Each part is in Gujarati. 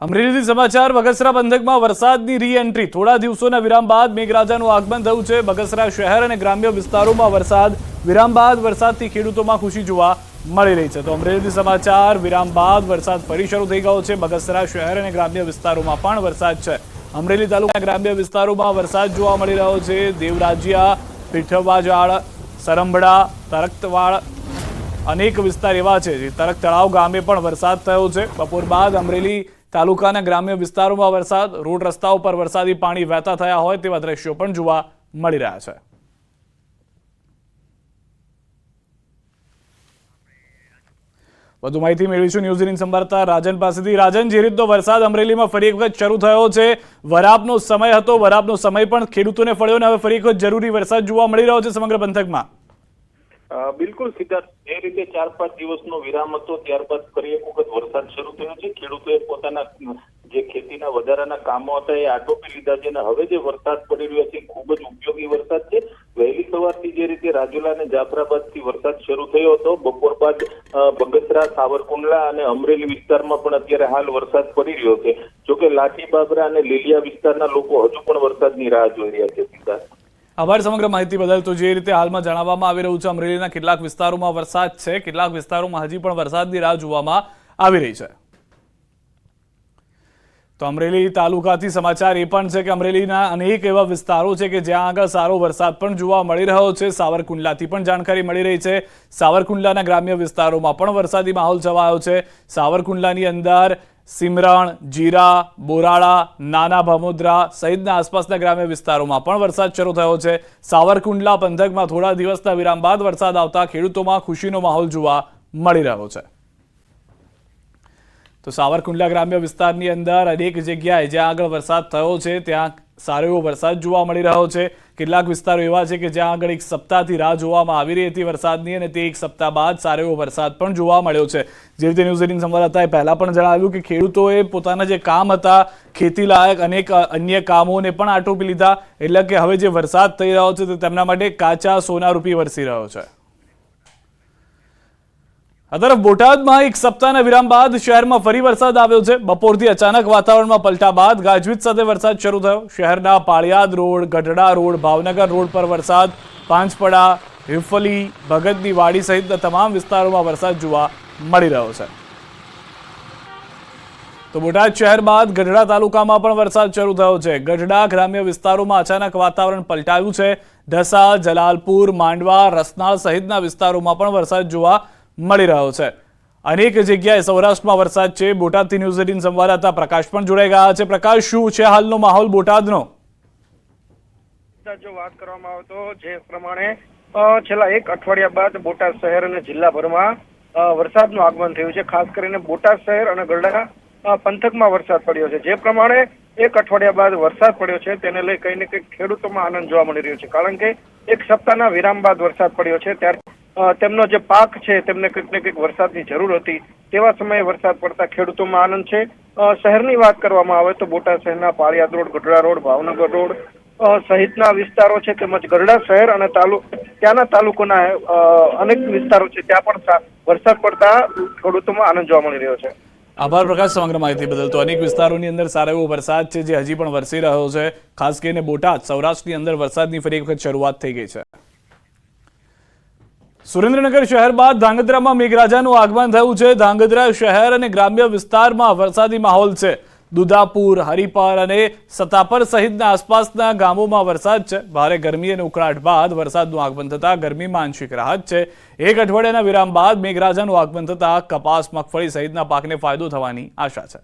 અમરેલીથી સમાચાર બગસરા પંથકમાં વરસાદની રી-એન્ટ્રી થોડા દિવસોના વિરામ બાદ મેઘરાજાનું આગમન થયું છે। બગસરા શહેર અને ગ્રામ્ય વિસ્તારોમાં વિરામ બાદ વરસાદથી ખેડૂતોમાં ખુશી જોવા મળી રહી છે। તો અમરેલીથી સમાચાર વિરામ બાદ વરસાદ ફરી શરૂ થઈ ગયો છે। બગસરા શહેર અને ગ્રામ્ય વિસ્તારોમાં પણ વરસાદ છે। અમરેલી તાલુકાના ગ્રામ્ય વિસ્તારોમાં વરસાદ જોવા મળી રહ્યો છે। દેવરાજિયા, પીઠવાજાળ, સરંભડા, તરકતવાડ અનેક વિસ્તાર એવા છે જે તરક તળાવ ગામે પણ વરસાદ થયો છે। બપોર બાદ અમરેલી તાલુકાના ગ્રામ્ય વિસ્તારોમાં વરસાદ, રોડ રસ્તાઓ પર વરસાદી પાણી વહેતા થયા હોય તેવા દ્રશ્યો પણ જોવા મળી રહ્યા છે। વધુ માહિતી મેળવીશું ન્યૂઝ 18 સંવાદદાતા રાજન પાસેથી। રાજન, જે રીતનો વરસાદ અમરેલીમાં ફરી એક વખત શરૂ થયો છે, વરાપનો સમય હતો, વરાપનો સમય પણ ખેડૂતોને ફળ્યો અને હવે ફરી એક વખત જરૂરી વરસાદ જોવા મળી રહ્યો છે સમગ્ર પંથકમાં। બિલકુલ સિદ્ધાર્થ, જે રીતે 4-5 દિવસનો વિરામ હતો ત્યારબાદ ફરી એક વખત વરસાદ શરૂ થયો છે। ખેડૂતોએ પોતાના જે ખેતીના વધારાના કામો હતા એ આટોપી લીધા છે અને હવે જે વરસાદ પડી રહ્યો છે ખૂબ જ ઉપયોગી વરસાદ છે। વહેલી સવારથી જે રીતે રાજુલા અને જાફરાબાદથી વરસાદ શરૂ થયો હતો, બપોર બાદ બગસરા, સાવરકુંડલા અને અમરેલી વિસ્તારમાં પણ અત્યારે હાલ વરસાદ પડી રહ્યો છે। જોકે લાઠી બાબરા અને લીલિયા વિસ્તારના લોકો હજુ પણ વરસાદની રાહ જોઈ રહ્યા છે। સિદ્ધાર્થ, આભાર સમગ્ર માહિતી બદલ। તો જે રીતે હાલમાં જણાવવામાં આવી રહ્યું છે, અમરેલીના કેટલાક વિસ્તારોમાં વરસાદ છે, કેટલાક વિસ્તારોમાં હજી પણ વરસાદની રાહ જોવામાં આવી રહી છે। તો અમરેલી તાલુકાથી સમાચાર એ પણ છે કે અમરેલીના અનેક એવા વિસ્તારો છે કે જ્યાં આગળ સારો વરસાદ પણ જોવા મળી રહ્યો છે। સાવરકુંડલાથી પણ જાણકારી મળી રહી છે। સાવરકુંડલાના ગ્રામ્ય વિસ્તારોમાં પણ વરસાદી માહોલ છવાયો છે। સાવરકુંડલાની અંદર સિમરણ, જીરા, બોરાળા, નાના ભામોદરા સહિતના આસપાસના ગ્રામ્ય વિસ્તારોમાં પણ વરસાદ શરૂ થયો છે। સાવરકુંડલા પંથકમાં થોડા દિવસના વિરામ બાદ વરસાદ આવતા ખેડૂતોમાં ખુશીનો માહોલ જોવા મળી રહ્યો છે। તો સાવરકુંડલા ગ્રામ્ય વિસ્તારની અંદર અનેક જગ્યાએ જ્યાં આગળ વરસાદ થયો છે ત્યાં સારો એવો વરસાદ જોવા મળી રહ્યો છે। કેટલાક વિસ્તારો એવા છે કે જ્યાં આગળ એક સપ્તાહથી રાહ જોવામાં આવી રહી હતી વરસાદની અને તે એક સપ્તાહ બાદ સારો એવો વરસાદ પણ જોવા મળ્યો છે। જે રીતે ન્યૂઝ 18 સંવાદદાતાએ પહેલા પણ જણાવ્યું કે ખેડૂતોએ પોતાના જે કામ હતા, ખેતી લાયક અનેક અન્ય કામોને પણ આટોપી લીધા, એટલે કે હવે જે વરસાદ થઈ રહ્યો છે તે તેમના માટે કાચા સોના રૂપી વરસી રહ્યો છે। આ તરફ બોટાદમાં એક સપ્તાહના વિરામ બાદ શહેરમાં ફરી વરસાદ આવ્યો છે। બપોરથી અચાનક વાતાવરણમાં પલટા બાદ ગાજવીજ સાથે વરસાદ શરૂ થયો। શહેરના Paliyad road, Gadhada road, Bhavnagar road પર વરસાદ, પાંચપડા, હિફલી, ભગતની વાડી સહિતના તમામ વિસ્તારોમાં વરસાદ જોવા મળી રહ્યો છે। તો બોટાદ શહેર બાદ ગઢડા તાલુકામાં પણ વરસાદ શરૂ થયો છે। ગઢડા ગ્રામ્ય વિસ્તારોમાં અચાનક વાતાવરણ પલટાયું છે। ઢસા, જલાલપુર, માંડવા, રસનાળ સહિતના વિસ્તારોમાં પણ વરસાદ જોવા મળી રહ્યો છે। અનેક જગ્યાએ સૌરાષ્ટ્રમાં વરસાદ છે। બોટાદથી ન્યૂઝ 18 સંવાદદાતા પ્રકાશ પણ જોડાઈ ગયા છે। પ્રકાશ, શું છે હાલનો માહોલ બોટાદનો? જો વાત કરવામાં આવે તો જે પ્રમાણે છેલ્લા એક અઠવાડિયા બાદ બોટાદ શહેર અને જિલ્લાભરમાં વરસાદનું આગમન થયું છે। ખાસ કરીને બોટાદ શહેર અને ગઢડા પંથકમાં વરસાદ પડ્યો છે। જે પ્રમાણે એક અઠવાડિયા બાદ વરસાદ પડ્યો છે તેને લઈ કંઈ ને કંઈક ખેડૂતોમાં આનંદ જોવા મળી રહ્યો છે, કારણ કે એક સપ્તાહના વિરામ બાદ વરસાદ પડ્યો છે ત્યારે તેમનો જે પાક છે તેમને કંઈક ને કંઈક વરસાદની જરૂર હતી, તેવા સમયે વરસાદ પડતા ખેડૂતોમાં આનંદ છે। શહેરની વાત કરવામાં આવે તો બોટાદ શહેરના Paliyad road, Gadhada road, Bhavnagar road સહિતના વિસ્તારો છે, તેમજ ગઢડા શહેર અને ત્યાંના તાલુકાના અનેક વિસ્તારો છે ત્યાં પણ વરસાદ પડતા ખેડૂતોમાં આનંદ જોવા મળી રહ્યો છે। આભાર પ્રકાશ સમગ્ર માહિતી બદલ। તો અનેક વિસ્તારોની અંદર સારો એવો વરસાદ છે જે હજી પણ વરસી રહ્યો છે। ખાસ કરીને બોટાદ, સૌરાષ્ટ્રની અંદર વરસાદની ફરી એક વખત શરૂઆત થઈ ગઈ છે। સુરેન્દ્રનગર શહેર બાદ ધાંગધ્રામાં મેઘરાજાનું આગમન થયું છે। ધાંગધ્રા શહેર અને ગ્રામ્ય વિસ્તારમાં વરસાદી માહોલ છે। દુધાપુર, હરિપર અને સતાપર સહિતના આસપાસના ગામોમાં વરસાદ છે। ભારે ગરમી અને ઉકળાટ બાદ વરસાદનું આગમન થતાં ગરમીમાં આંશિક રાહત છે। એક અઠવાડિયાના વિરામ બાદ મેઘરાજાનું આગમન થતાં કપાસ, મગફળી સહિતના પાકને ફાયદો થવાની આશા છે।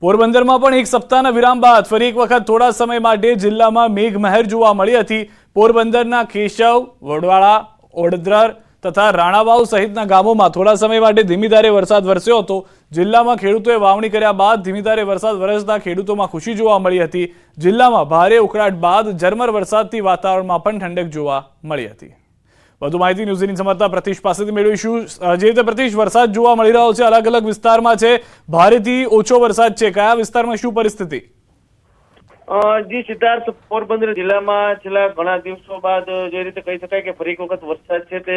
પોરબંદરમાં પણ એક સપ્તાહના વિરામ બાદ ફરી એક વખત થોડા સમય માટે જિલ્લામાં મેઘમહેર જોવા મળી હતી। પોરબંદરના કેશવ, વડવાળા, ઓડદ્રર તથા રાણાવાવ સહિતના ગામોમાં થોડા સમય માટે ધીમી ધારે વરસાદ વરસ્યો હતો। જિલ્લામાં ખેડૂતોએ વાવણી કર્યા બાદ ધીમી ધારે વરસાદ વરસતા ખેડૂતોમાં ખુશી જોવા મળી હતી। જિલ્લામાં ભારે ઉકળાટ બાદ ઝરમર વરસાદથી વાતાવરણમાં પણ ઠંડક જોવા મળી હતી। વધુ માહિતી ન્યૂઝ 18 સંવાદદાતા પ્રતિશ પાસેથી મેળવીશું। જે રીતે પ્રતિશ, વરસાદ જોવા મળી રહ્યો છે, અલગ અલગ વિસ્તારમાં છે, ભારેથી ઓછો વરસાદ છે, કયા વિસ્તારમાં શું પરિસ્થિતિ? જી સિદ્ધાર્થ, પોરબંદર જિલ્લામાં છેલ્લા ઘણા દિવસો બાદ જે રીતે કહી શકાય કે ફરી એક વખત વરસાદ છે તે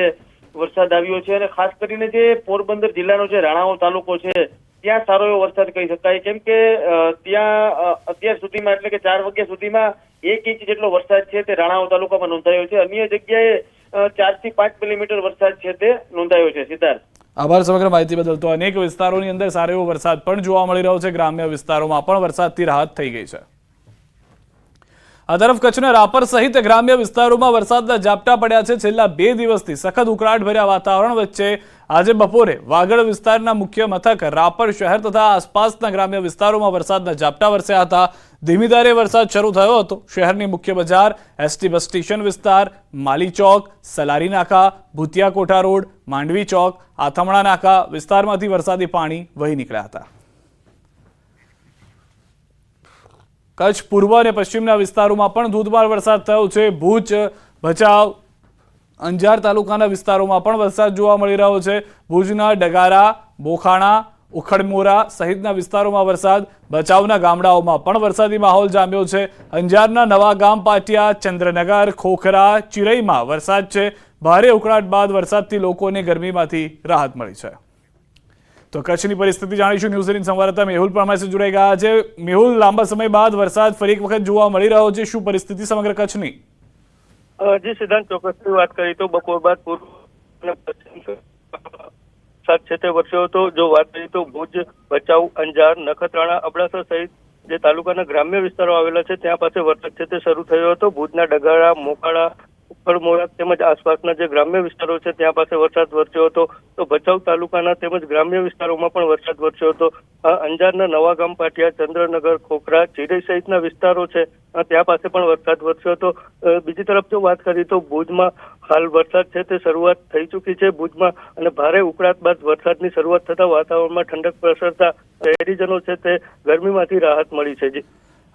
વરસાદ આવ્યો છે અને ખાસ કરીને જે પોરબંદર જિલ્લાનો જે રાણાવાવ તાલુકો છે ત્યાં સારો એવો વરસાદ કહી શકાય, કેમ કે ત્યાં અત્યાર સુધીમાં એટલે કે 4 વાગ્યા સુધીમાં 1 ઇંચ જેટલો વરસાદ છે તે રાણાવા તાલુકામાં નોંધાયો છે. અન્ય જગ્યાએ 4 થી 5 મિલીમીટર વરસાદ છે તે નોંધાયો છે. સિદ્ધાર્થ, આભાર સમગ્ર માહિતી બદલ. તો અનેક વિસ્તારોની અંદર સારો એવો વરસાદ પણ જોવા મળી રહ્યો છે. ગ્રામ્ય વિસ્તારોમાં પણ વરસાદથી રાહત થઈ ગઈ છે. આ તરફ કચ્છના રાપર સહિત ગ્રામ્ય વિસ્તારોમાં વરસાદના ઝાપટા પડ્યા છે. છેલ્લા 2 દિવસથી સખત ઉકળાટ ભર્યા વાતાવરણ વચ્ચે આજે બપોરે વાગડ વિસ્તારના મુખ્ય મથક રાપર શહેર તથા આસપાસના ગ્રામ્ય વિસ્તારોમાં વરસાદના ઝાપટા વરસ્યા હતા. ધીમી ધારે વરસાદ શરૂ થયો હતો. શહેરની મુખ્ય બજાર, એસટી બસ સ્ટેશન વિસ્તાર, માલી ચોક, સલારી નાકા, ભૂતિયા કોઠા રોડ, માંડવી ચોક, આથમણા નાકા વિસ્તારમાંથી વરસાદી પાણી વહી નીકળ્યા હતા. કચ્છ પૂર્વ અને પશ્ચિમના વિસ્તારોમાં પણ ધોધમાર વરસાદ થયો છે. ભુજ, ભચાઉ, અંજાર તાલુકાના વિસ્તારોમાં પણ વરસાદ જોવા મળી રહ્યો છે. ભુજના ડગારા, બોખાણા, ઉખડમોરા સહિતના વિસ્તારોમાં વરસાદ. ભચાઉના ગામડાઓમાં પણ વરસાદી માહોલ જામ્યો છે. અંજારના નવા ગામ, પાટિયા, ચંદ્રનગર, ખોખરા, ચિરઈમાં વરસાદ છે. ભારે ઉકળાટ બાદ વરસાદથી લોકોને ગરમીમાંથી રાહત મળી છે. તો કચ્છની પરિસ્થિતિ જાણીશું. ન્યૂઝ 18 સંવાદદાતા મેહુલ પણ અમારી સાથે જોડાઈ ગયા છે. મેહુલ, લાંબા સમય બાદ વરસાદ ફરી એક વખત જોવા મળી રહ્યો છે. શું પરિસ્થિતિ સમગ્ર કચ્છની? જી સિદ્ધાંત, ચોક્કસથી વાત કરી તો બપોર બાદ પૂર્વ અને પશ્ચિમ વરસાદ છે તે વરસ્યો હતો. જો વાત કરીએ તો ભુજ, ભચાઉ, અંજાર, નખત્રાણા, અબડાસા સહિત જે તાલુકાના ગ્રામ્ય વિસ્તારો આવેલા છે ત્યાં પાસે વરસાદ છે તે શરૂ થયો હતો. ભુજના ડગારા, મોકાળા, ઉખડમોરા તેમજ આસપાસના જે ગ્રામ્ય વિસ્તારો છે ત્યાં પાસે વરસાદ વરસ્યો હતો. તો ભચાઉ તાલુકાના તેમજ ગ્રામ્ય વિસ્તારોમાં પણ વરસાદ વરસ્યો હતો. અંજારના નવા ગામ, પાટિયા, ચંદ્રનગર, ખોખરા, ચિરઈ સહિતના વિસ્તારો છે ત્યાં પાસે પણ વરસાદ વરસ્યો હતો. બીજી તરફ જો વાત કરીએ તો ભુજમાં હાલ વરસાદ છે તે શરૂઆત થઈ ચૂકી છે. ભુજમાં અને ભારે ઉકળાટ બાદ વરસાદની શરૂઆત થતા વાતાવરણમાં ઠંડક પ્રસરતા શહેરીજનો છે તે ગરમીમાંથી રાહત મળી છે. જી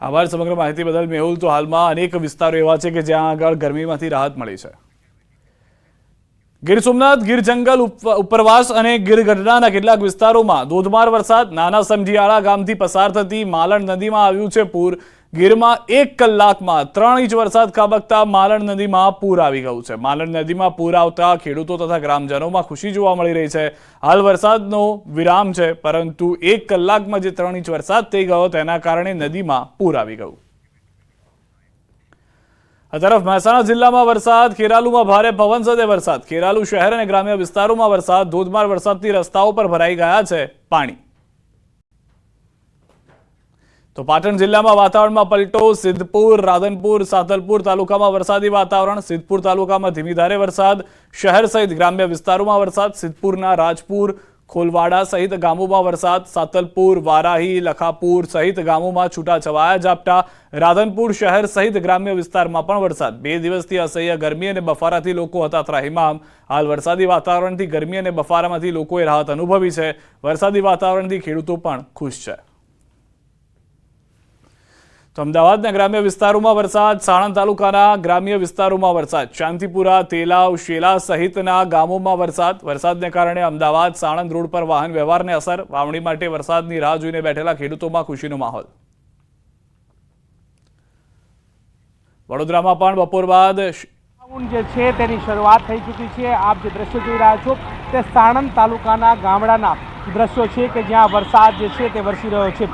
આભાર સમગ્ર માહિતી બદલ મેહુલ. તો હાલમાં અનેક વિસ્તારો એવા છે કે જ્યાં આગળ ગરમીમાંથી રાહત મળી છે. ગીર સોમનાથ, ગીર જંગલ, ઉપરવાસ અને ગીરગઢડાના કેટલાક વિસ્તારોમાં ધોધમાર વરસાદ. નાના સમજીયાળા ગામથી પસાર થતી માલણ નદીમાં આવ્યું છે પૂર. ગીરમાં 1 કલાકમાં 3 ઇંચ વરસાદ ખાબકતા માલણ નદીમાં પૂર આવી ગયું છે. માલણ નદીમાં પૂર આવતા ખેડૂતો તથા ગ્રામજનોમાં ખુશી જોવા મળી રહી છે. હાલ વરસાદનો વિરામ છે, પરંતુ 1 કલાકમાં જે 3 ઇંચ વરસાદ થઈ ગયો તેના કારણે નદીમાં પૂર આવી ગયું. આ તરફ મહેસાણા જિલ્લામાં વરસાદ. ખેરાલુમાં ભારે પવન સાથે વરસાદ. ખેરાલુ શહેર અને ગ્રામ્ય વિસ્તારોમાં વરસાદ. ધોધમાર વરસાદથી રસ્તાઓ પર ભરાઈ ગયા છે પાણી. તો પાટણ જિલ્લામાં વાતાવરણમાં પલટો. સિદ્ધપુર, રાધનપુર, સાતલપુર તાલુકામાં વરસાદી વાતાવરણ. સિદ્ધપુર તાલુકામાં ધીમી ધારે વરસાદ. શહેર સહિત ગ્રામ્ય વિસ્તારોમાં વરસાદ. સિદ્ધપુરના રાજપુર, ખોલવાડા સહિત ગામોમાં વરસાદ. સાતલપુર, વારાહી, લખાપુર સહિત ગામોમાં છૂટાછવાયા ઝાપટા. રાધનપુર શહેર સહિત ગ્રામ્ય વિસ્તારમાં પણ વરસાદ. 2 દિવસથી અસહ્ય ગરમી અને બફારાથી લોકો હતા ત્રાહિમામ. હાલ વરસાદી વાતાવરણથી ગરમી અને બફારામાંથી લોકોએ રાહત અનુભવી છે. વરસાદી વાતાવરણથી ખેડૂતો પણ ખુશ છે. તો અમદાવાદના ગ્રામ્ય વિસ્તારોમાં વરસાદ. સાણંદ તાલુકાના ગ્રામ્ય વિસ્તારોમાં વરસાદ. શાંતિપુરા, તેલાવ, શેલા સહિતના ગામોમાં વરસાદ. વરસાદને કારણે અમદાવાદ સાણંદ રોડ પર વાહન વ્યવહારને અસર. વાવણી માટે વરસાદની રાહ જોઈને બેઠેલા ખેડૂતોમાં ખુશીનો માહોલ. વડોદરામાં પણ બપોર બાદ જે છે તેની શરૂઆત થઈ ચૂકી છે. આપ જે દ્રશ્યો જોઈ રહ્યા છો તે સાણંદ તાલુકાના ગામડાના દ્રશ્યો છે કે જ્યાં વરસાદ જે છે તે વરસી રહ્યો છે.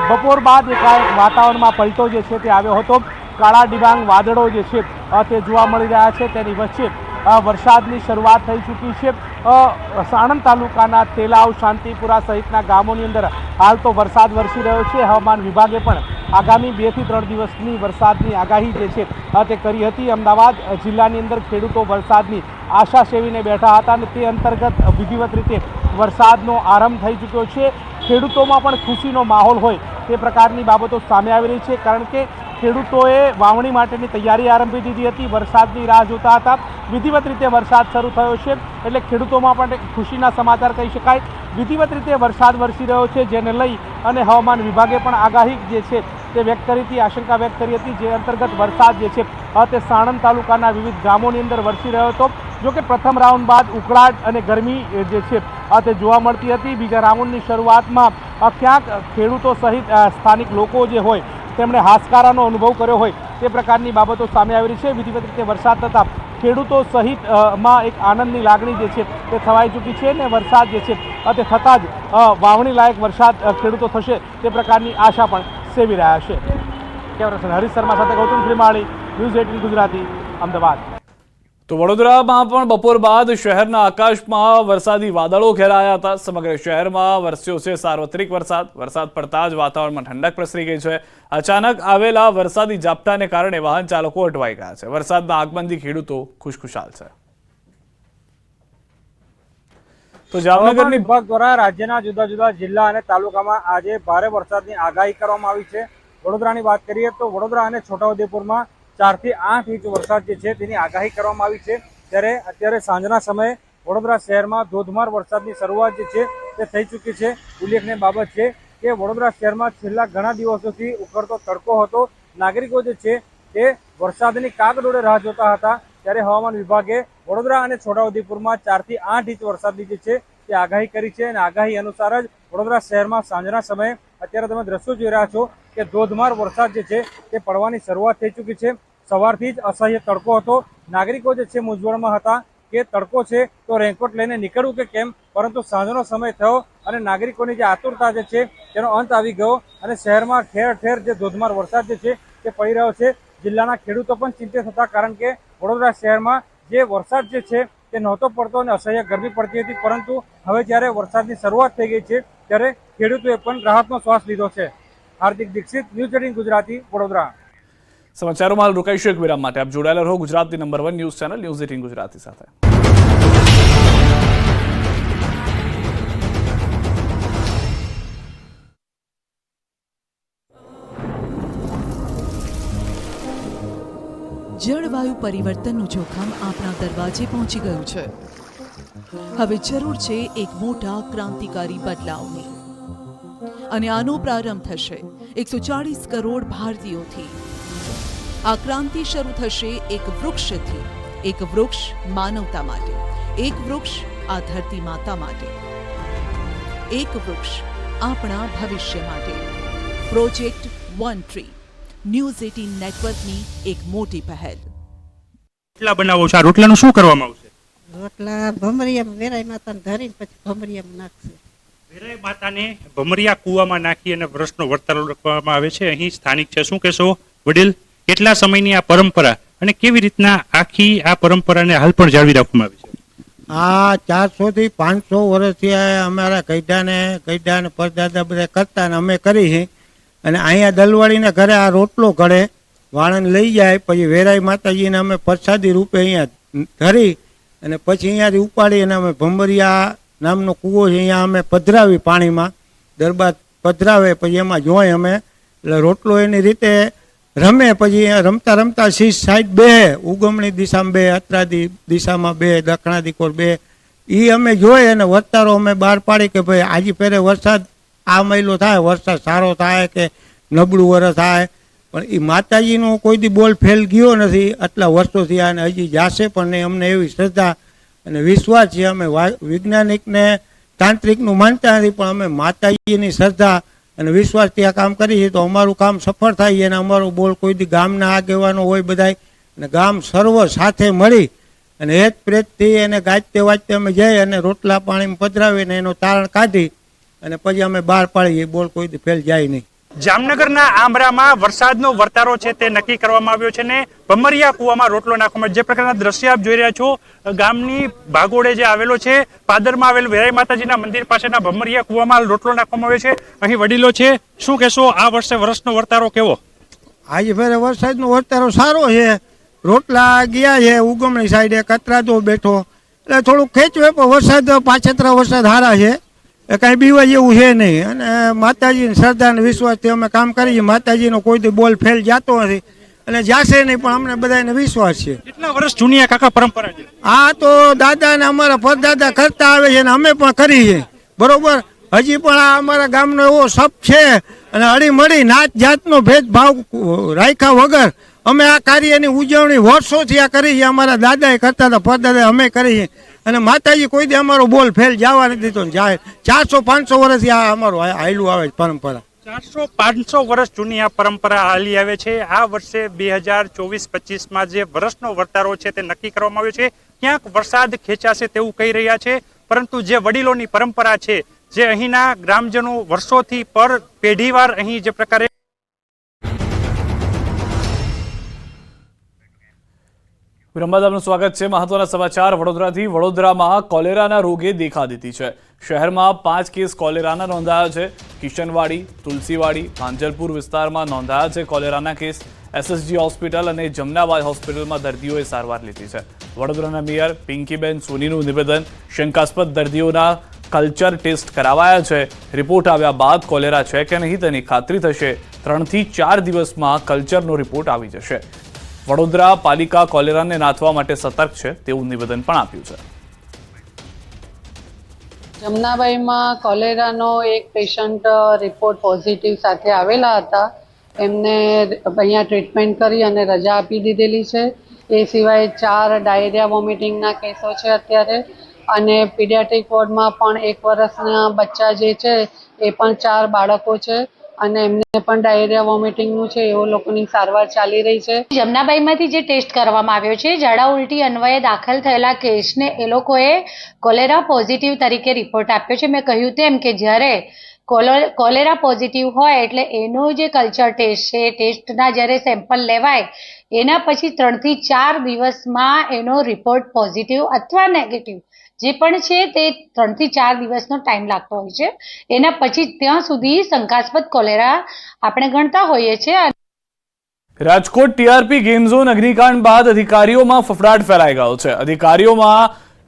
બપોર બાદ એકાએક વાતાવરણમાં પલટો જે છે તે આવ્યો હતો. કાળા ડિબાંગ વાદળો જે છે તે જોવા મળી રહ્યા છે. તેની વચ્ચે વરસાદની શરૂઆત થઈ ચૂકી છે. સાણંદ તાલુકાના તેલાવ, શાંતિપુરા સહિતના ગામોની અંદર હાલ તો વરસાદ વરસી રહ્યો છે. હવામાન વિભાગે પણ આગામી 2 થી 3 દિવસની વરસાદની આગાહી જે છે તે કરી હતી. અમદાવાદ જિલ્લાની અંદર ખેડૂતો વરસાદની આશા સેવીને બેઠા હતા અને તે અંતર્ગત વિધિવત રીતે વરસાદનો આરંભ થઈ ચૂક્યો છે. ખેડૂતોમાં પણ ખુશીનો માહોલ હોય તે પ્રકારની બાબતો સામે આવી રહી છે, કારણ કે ખેડૂતોએ વાવણી માટેની તૈયારી આરંભી દીધી હતી. વરસાદની રાહ જોતા હતા. વિધિવત રીતે વરસાદ શરૂ થયો છે એટલે ખેડૂતોમાં પણ ખુશીના સમાચાર કહી શકાય. વિધિવત રીતે વરસાદ વરસી રહ્યો છે, જેને લઈ અને હવામાન વિભાગે પણ આગાહી જે છે તે વ્યક્ત કરી હતી, આશંકા વ્યક્ત કરી હતી. જે અંતર્ગત વરસાદ જે છે તે સાણંદ તાલુકાના વિવિધ ગામોની અંદર વરસી રહ્યો હતો. જોકે પ્રથમ રાઉન્ડ બાદ ઉકળાટ અને ગરમી જે છે તે જોવા મળતી હતી. બીજા રાઉન્ડની શરૂઆતમાં ક્યાંક ખેડૂતો સહિત સ્થાનિક લોકો જે હોય તેમણે હાશકારાનો અનુભવ કર્યો હોય તે પ્રકારની બાબતો સામે આવી રહી છે. વિધિવત રીતે વરસાદ થતાં ખેડૂતો સહિત માં એક આનંદની લાગણી જે છે તે છવાઈ ચૂકી છે અને વરસાદ જે છે તે થતાં જ વાવણી લાયક વરસાદ ખેડૂતો થશે તે પ્રકારની આશા પણ સેવી રહ્યા છે. કેમેરા હરીશ શર્મા સાથે ગૌતમ શ્રીમાળી, ન્યૂઝ 18 ગુજરાતી, અમદાવાદ. તો વડોદરામાં પણ બપોર બાદ શહેરના આકાશમાં વરસાદી વાદળો ઘેરાયા હતા. સમગ્ર શહેરમાં વરસ્યો છે સાર્વત્રિક વરસાદ પડતા જ વાતાવરણમાં ઠંડક પ્રસરી ગઈ છે. અચાનક આવેલા વરસાદી ઝાપટાને કારણે વાહન ચાલકો અટવાઈ ગયા છે. વરસાદના આગમનથી ખેડૂતો ખુશખુશાલ છે. તો જામનગરની વિભાગ દ્વારા રાજ્યના જુદા જુદા જિલ્લા અને તાલુકામાં આજે ભારે વરસાદની આગાહી કરવામાં આવી છે. વડોદરાની વાત કરીએ તો વડોદરા અને છોટાઉદેપુરમાં 4 થી 8 ઇંચ વરસાદ જે છે તેની આગાહી કરવામાં આવી છે. ત્યારે અત્યારે સાંજના સમયે વડોદરા શહેરમાં ધોધમાર વરસાદની શરૂઆત જે છે તે થઈ ચૂકી છે. ઉલ્લેખનીય બાબત છે કે વડોદરા શહેરમાં છેલ્લા ઘણા દિવસોથી ઉકળતો તડકો હતો. નાગરિકો જે છે તે વરસાદની કાગડોળે રાહ જોતા હતા. ત્યારે હવામાન વિભાગે વડોદરા અને છોટાઉદેપુરમાં 4 થી 8 ઇંચ વરસાદની જે છે તે આગાહી કરી છે અને આગાહી અનુસાર જ વડોદરા શહેરમાં સાંજના સમયે અત્યારે તમે દ્રશ્યો જોઈ રહ્યા છો કે ધોધમાર વરસાદ જે છે તે પડવાની શરૂઆત થઈ ચૂકી છે. સવારથી જ અસહ્ય તડકો હતો. નાગરિકો જે છે મૂંઝવણમાં હતા કે તડકો છે તો રેનકોટ લઈને નીકળવું કે કેમ, પરંતુ સાંજનો સમય થયો અને નાગરિકોની જે આતુરતા જે છે તેનો અંત આવી ગયો અને શહેરમાં ઠેર ઠેર જે ધોધમાર વરસાદ જે છે તે પડી રહ્યો છે. જિલ્લાના ખેડૂતો પણ ચિંતિત હતા કારણ કે વડોદરા શહેરમાં જે વરસાદ જે છે તે નહોતો પડતો અને અસહ્ય ગરમી પડતી હતી, પરંતુ હવે જ્યારે વરસાદની શરૂઆત થઈ ગઈ છે ત્યારે ખેડૂતોએ પણ રાહતનો શ્વાસ લીધો છે. હાર્દિક દીક્ષિત, ન્યૂઝ 18 ગુજરાતી, વડોદરા. સમાચારોમાં હાલ રોકાઈશું એક વિરામ માટે. આપ જોડાયેલા રહો ગુજરાતની number 1 news channel news 18 Gujarati સાથે. જળવાયુ પરિવર્તનનું જોખમ આપણા દરવાજે પહોંચી ગયું છે. હવે જરૂર છે એક મોટા ક્રાંતિકારી બદલાવની અને આનો પ્રારંભ થશે 140 કરોડ ભારતીયોથી. આ ક્રાંતિ શરૂ થશે એક વૃક્ષથી. એક વૃક્ષ માનવતા માટે, એક વૃક્ષ આ ધરતી માતા માટે, એક વૃક્ષ આપણા ભવિષ્ય માટે. પ્રોજેક્ટ વન ટ્રી, ન્યૂઝ 18 નેટવર્કની એક મોટી પહેલ. રોટલા બનાવો છો, આ રોટલાનું શું કરવામાં આવશે? રોટલા ભમરિયામાં વેરાઈ માતાને ધરીને પછી ભમરિયામાં નાખશે. વેરાઈ માતાને ભમરિયા કૂવામાં નાખી અને વરસનો વર્તારો રાખવામાં આવે છે. અહીં સ્થાનિક છે, શું કહેશો વડીલ? કેટલા સમયની આ પરંપરા અને કેવી રીતના આખી આ પરંપરાને હાલ પણ જાળવી રાખવામાં આવી છે? આ 400 થી 500 વર્ષથી અમારા ગઈડા ને પરદાદા બધા કરતા ને અમે કરી છે. અને અહીંયા દલવાડીને ઘરે આ રોટલો ઘડે વાળન લઈ જાય, પછી વેરાઈ માતાજીને અમે પ્રસાદી રૂપે અહીંયા ધરી અને પછી અહીંયાથી ઉપાડી અને અમે ભમરિયા નામનો કૂવો છે અહીંયા અમે પધરાવી પાણીમાં, દરબાર પધરાવે પછી એમાં જોઈ અમે એટલે રોટલો એની રીતે રમે. પછી રમતા રમતા શીશ સાઈડ બે, ઉગમણી દિશામાં બે, અત્રાદી દિશામાં બે, દક્ષિણાદી કોર બે, એ અમે જોઈ અને વર્તારો અમે બહાર પાડી કે ભાઈ આજે પહેરે વરસાદ આ મહિલો થાય, વરસાદ સારો થાય કે નબળું વરસ થાય. પણ એ માતાજીનો કોઈ દી બોલ ફેલ ગયો નથી આટલા વર્ષોથી અને હજી જાશે પણ નહીં. અમને એવી શ્રદ્ધા અને વિશ્વાસ છે. અમે વૈજ્ઞાનિકને તાંત્રિકનું માનતા નથી પણ અમે માતાજીની શ્રદ્ધા અને વિશ્વાસથી આ કામ કરીએ તો અમારું કામ સફળ થાય અને અમારો બોલ કોઈ દી ગામના આગેવાનો હોય બધાય અને ગામ સર્વ સાથે મળી અને હેત પ્રેતથી એને ગાજતે વાજતે અમે જઈ અને રોટલા પાણીમાં પધરાવીને એનો તારણ કાઢી અને પછી અમે બહાર પાડીએ. બોલ કોઈ દી ફેલ જાય નહીં. જામનગરના આમરામાં વરસાદનો વર્તારો છે તે નક્કી કરવામાં આવ્યો છે ને ભમરિયા કૂવામાં રોટલો નાખવામાં. જે પ્રકારના દ્રશ્ય આપ જોઈ રહ્યા છો, ગામની ભાગોળે જે આવેલો છે, પાદરમાં આવેલ વેરાઈ માતાજીના મંદિર પાસેના ભમરિયા કૂવામાં રોટલો નાખવામાં આવ્યો છે. અહીં વડીલો છે, શું કહેશો આ વર્ષે વરસનો વર્તારો કેવો? આજે ફેરે વરસાદનો વર્તારો સારો છે. રોટલા ગયા છે ઉગમણી સાઈડે, કતરાતો બેઠો એટલે થોડુંક ખેંચવે પણ વરસાદ પાછતરા વરસાદ સારા છે, કાંઈ બીવા જેવું છે નહીં. અને માતાજીની શ્રદ્ધા અને વિશ્વાસથી અમે કામ કરીએ. માતાજીનો કોઈ દી બોલ ફેલ જતો નથી અને જાશે નહીં પણ અમને બધાને વિશ્વાસ છે. કેટલા વર્ષ જૂની આ કાકા પરંપરા છે? આ તો દાદા ને અમારા પરદાદા કરતા આવે છે અને અમે પણ કરીએ બરોબર. હજી પણ આ અમારા ગામનો એવો સપ છે અને હળીમળી નાત જાતનો ભેદભાવ રાખ્યા વગર અમે આ કાર્યની ઉજવણી વર્ષોથી આ કરી છે. અમારા દાદાએ કરતા હતા, પરદાદા અમે કરી છે અને માતાજી કોઈ દી અમારો બોલ ફેલ જવા નથી દીધો. જાય 400-500 વર્ષથી આ અમારું હાયલું આવે છે પરંપરા. 400-500 વર્ષ જૂની આ પરંપરા હાલી આવે છે. આ વર્ષે 2024-25માં જે વર્ષનો વર્તારો છે તે નક્કી કરવામાં આવ્યો છે. ક્યાંક વરસાદ ખેંચાશે તેવું કહી રહ્યા છે, પરંતુ જે વડીલોની પરંપરા છે, જે અહીંના ગ્રામજનો વર્ષોથી પર પેઢીવાર અહીં જે પ્રકારે વિરમબાદ આપનું સ્વાગત છે. મહત્વના સમાચાર વડોદરાથી. વડોદરામાં કોલેરાના રોગે દેખા દીધી છે. શહેરમાં 5 કેસ કોલેરાના નોંધાયા છે. કિશનવાડી, તુલસીવાડી, પાંજલપુર વિસ્તારમાં નોંધાયા છે કોલેરાના કેસ. એસએસજી હોસ્પિટલ અને જમનાબાદ હોસ્પિટલમાં દર્દીઓએ સારવાર લીધી છે. વડોદરાના મેયર પિંકીબેન સોનીનું નિવેદન, શંકાસ્પદ દર્દીઓના કલ્ચર ટેસ્ટ કરાવાયા છે. રિપોર્ટ આવ્યા બાદ કોલેરા છે કે નહીં તેની ખાતરી થશે. 3 થી 4 દિવસમાં કલ્ચરનો રિપોર્ટ આવી જશે. વડોદરા પાલિકા કોલેરાને નાથવા માટે સતર્ક છે તેવું નિવેદન પણ આપ્યું છે. જમનાબાઈમાં કોલેરાનો એક પેશન્ટ રિપોર્ટ પોઝિટિવ સાથે આવેલા હતા. એમને અહીંયા ટ્રીટમેન્ટ કરી અને રજા આપી દીધેલી છે. એ સિવાય 4 ડાયરિયા વોમિટિંગના કેસો છે અત્યારે, અને પીડિયાટ્રિક વોર્ડમાં પણ 1 વર્ષના બચ્ચા જે છે એ પણ 4 બાળકો છે અને એમને પણ ડાયરિયા વોમિટિંગનું છે. એવો લોકોની સારવાર ચાલી રહી છે. જમનાબાઈમાંથી જે ટેસ્ટ કરવામાં આવ્યો છે, ઝાડા ઉલટી અન્વયે દાખલ થયેલા કેસને એ લોકોએ કોલેરા પોઝિટિવ તરીકે રિપોર્ટ આપ્યો છે. મેં કહ્યું તેમ કે જ્યારે કોલેરા પોઝિટિવ હોય એટલે એનો જે કલ્ચર ટેસ્ટ છે, ટેસ્ટના જ્યારે સેમ્પલ લેવાય એના પછી 3 થી 4 દિવસમાં એનો રિપોર્ટ પોઝિટિવ અથવા નેગેટિવ જે પણ છે તે 3 થી 4 દિવસનો ટાઈમ લાગતો હોય છે. એના પછી ત્યાં સુધી શંકાસ્પદ કોલેરા આપણે ગણતા હોઈએ છીએ. રાજકોટ ટીઆરપી ગેમ ઝોન અગ્નિકાંડ બાદ અધિકારીઓમાં ફફડાટ ફેલાઈ ગયો છે. અધિકારીઓમાં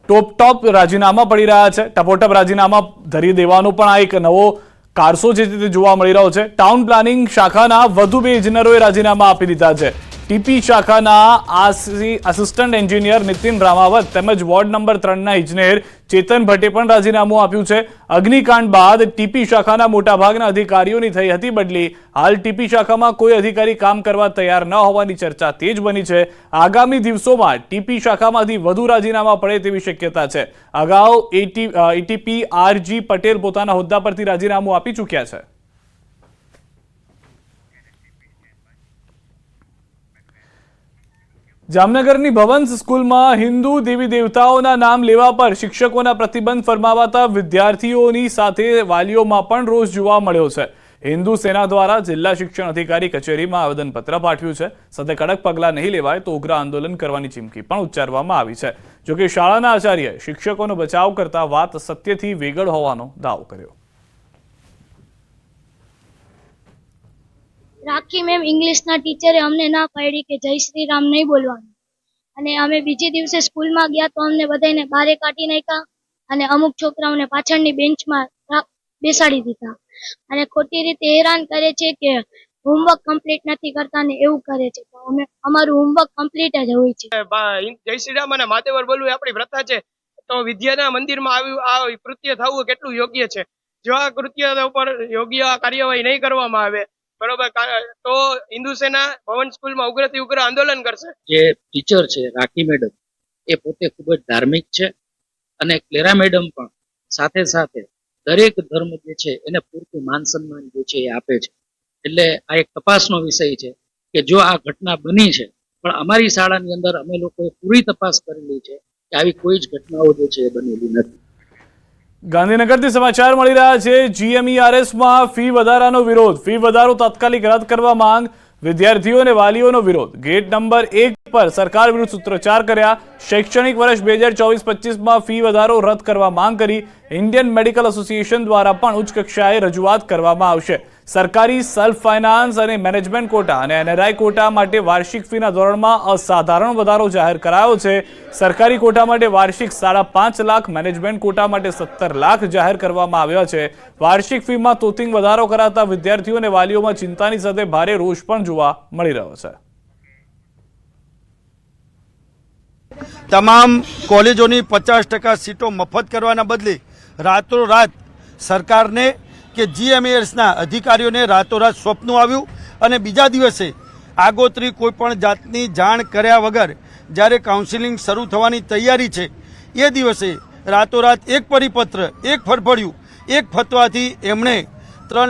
ટોપ રાજીનામા પડી રહ્યા છે. ટપોટપ રાજીનામા ધરી દેવાનો પણ આ એક નવો કારસો છે તે જોવા મળી રહ્યો છે. ટાઉન પ્લાનિંગ શાખાના વધુ 2 ઇજનેરોએ રાજીનામા આપી દીધા છે. ટીપી શાખાના આસિસ્ટન્ટ એન્જિનિયર નીતિન રામાવત તેમજ વોર્ડ નંબર 3ના ઇજનેર ચેતન ભટ્ટે પણ રાજીનામું આપ્યું છે. અગ્નિકાંડ બાદ ટીપી શાખાના મોટાભાગના અધિકારીઓની થઈ હતી બદલી. હાલ ટીપી શાખામાં કોઈ અધિકારી કામ કરવા તૈયાર ન હોવાની ચર્ચા તેજ બની છે. આગામી દિવસોમાં ટીપી શાખામાંથી વધુ રાજીનામા પડે તેવી શક્યતા છે. અગાઉ એટીપી આરજી પટેલ પોતાના હોદ્દા પરથી રાજીનામું આપી ચૂક્યા છે. જામનગરની ભવન્સ સ્કૂલમાં હિન્દુ દેવી દેવતાઓના નામ લેવા પર શિક્ષકોના પ્રતિબંધ ફરમાવાતા વિદ્યાર્થીઓની સાથે વાલીઓમાં પણ રોષ જોવા મળ્યો છે. હિન્દુ સેના દ્વારા જિલ્લા શિક્ષણ અધિકારી કચેરીમાં આવેદનપત્ર પાઠવ્યું છે. સાથે કડક પગલાં નહીં લેવાય તો ઉગ્ર આંદોલન કરવાની ચીમકી પણ ઉચ્ચારવામાં આવી છે. જોકે શાળાના આચાર્યએ શિક્ષકોનો બચાવ કરતા વાત સત્યથી વેગળ હોવાનો દાવો કર્યો. રાખી મેમ ઇંગ્લિશના ટીચરે અમને ના પાડી કે જય શ્રી રામ નહીં બોલવાનું, અને અમે બીજે દિવસે સ્કૂલમાં ગયા તો અમને બધાને બહાર કાઢી નાખ્યા અને અમુક છોકરાઓને પાછળની બેન્ચમાં બેસાડી દીધા અને ખોટી રીતે હેરાન કરે છે કે હોમવર્ક કમ્પ્લીટ નથી કરતા ને એવું કરે છે. તો અમે અમારું હોમવર્ક કમ્પ્લીટ જ હોય છે. જય શ્રી રામ અને માતેવર બોલવું એ આપણી પ્રથા છે. તો વિદ્યાના મંદિરમાં આવ્યું આ કૃત્ય થવું કેટલું યોગ્ય છે. જો આ કૃત્ય ઉપર યોગ્ય કાર્યવાહી નહીં કરવામાં આવે બરોબર તો હિન્દુ સેના ભવન સ્કૂલમાં ઉગ્રથી ઉગ્ર આંદોલન કરશે. જે ટીચર છે રાખી મેડમ એ પોતે ખૂબ જ ધાર્મિક છે અને ક્લેરા મેડમ પણ સાથે સાથે દરેક ધર્મ જે છે એને પૂરતું માન સન્માન જે છે એ આપે છે. એટલે આ એક તપાસનો વિષય છે કે જો આ ઘટના બની છે પણ અમારી શાળાની અંદર અમે લોકોએ પૂરી તપાસ કરેલી છે કે આવી કોઈ જ ઘટનાઓ જે છે એ બનેલી નથી. ગાંધીનગરથી સમાચાર મળી રહ્યા છે. જીએમઈઆરએસમાં ફી વધારાનો વિરોધ. ફી વધારો તાત્કાલિક રદ કરવા માંગ. વિદ્યાર્થીઓ અને વાલીઓનો વિરોધ. ગેટ નંબર 1 પર સરકાર વિરુદ્ધ સૂત્રોચ્ચાર કર્યા. શૈક્ષણિક વર્ષ 2024-25માં ફી વધારો રદ કરવા માંગ કરી. ઇન્ડિયન મેડિકલ એસોસિએશન દ્વારા પણ ઉચ્ચ કક્ષાએ રજૂઆત કરવામાં આવશે. સરકારી સેલ્ફ ફાઇનાન્સ અને મેનેજમેન્ટ કોટા અને એનઆરઆઈ કોટા માટે વાર્ષિક ફીના ધોરણમાં અસાધારણ વધારો જાહેર કરાયો છે. સરકારી કોટા માટે વાર્ષિક 5.5 લાખ, મેનેજમેન્ટ કોટા માટે 17 લાખ જાહેર કરવામાં આવ્યા છે. વાર્ષિક ફીમાં તોતિંગ વધારો કરાતા વિદ્યાર્થીઓ અને વાલીઓમાં ચિંતાની સાથે ભારે રોષ પણ જોવા મળી રહ્યો છે. તમામ કોલેજોની 50% સીટો મફત કરવાના બદલે રાતોરાત સરકારને કે જીએમઈઆરએસના અધિકારીઓને રાતોરાત સ્વપ્નું આવ્યું અને બીજા દિવસે આગોતરી કોઈપણ જાતની જાણ કર્યા વગર જ્યારે કાઉન્સિલિંગ શરૂ થવાની તૈયારી છે એ દિવસે રાતોરાત એક પરિપત્ર, એક ફરફડિયું, એક ફતવાથી એમણે 3